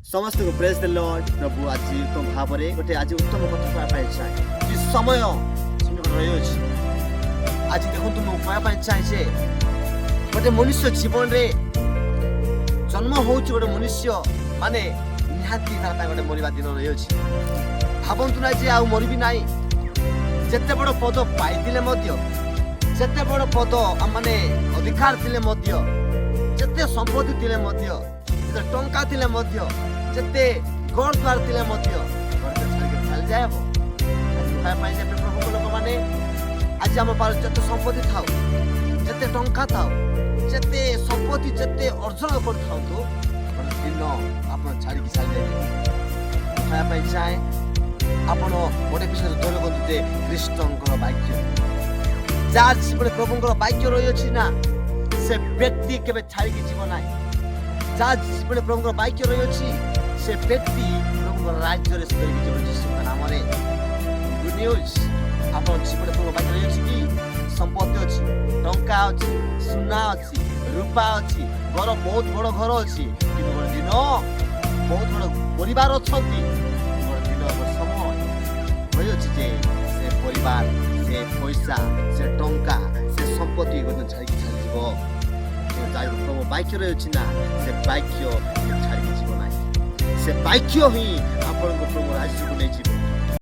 समस्त को praise the Lord. प्रभु आज उत्तम भाव में गोटे आज उत्तम कथा कहवाई चाहे कि समय रही आज देखो तुम कहवाई चाहे जे गोटे मनुष्य जीवन रे जन्म हो गोटे मनुष्य माने निहाती तार गोटे मरवा दिन रही भावतु ना जे आउ मरबी ना जिते बड़ पद पाइले जिते बड़ पद माने अधिकार थिले जिते संपत्ति थिले जिते टंका थिले जिते घर द्वार थिले चली जाए प्रभु लोक मैंने आज आम पार जिते संपत्ति थाउ जिते टंका थाउ जिते संपत्ति जिते अर्जन कर दिन आप छाड़ी चली जाए चाहे आपण गोटे विषय धर करते कृष्णकर वाक्य जार जीवन प्रभुंर वाक्य रही अच्छी ना से व्यक्ति केवे छाड़ी जीव ना जार जीवन प्रभुंर वाक्य रही अच्छी से व्यक्ति प्रभुंर राज्य जीवन नाम गुड न्यूज आप जीवन प्रभु वाक्य रही अच्छी कि संपत्ति अच्छी टंका अच्छी सुना अच्छी रूपा अच्छी घर बहुत बड़ घर अच्छी कि दिन बहुत बड़ परिवार अच्छा समय रही अच्छी जे से परिवार से पैसा से टंका से संपत्ति छाड़ी चल प्रभु वाक्य रही अच्छी ना से वाक्य छाड़ी जीव ना से वाक्य ही आपण प्रभु राज्य को नहीं जीव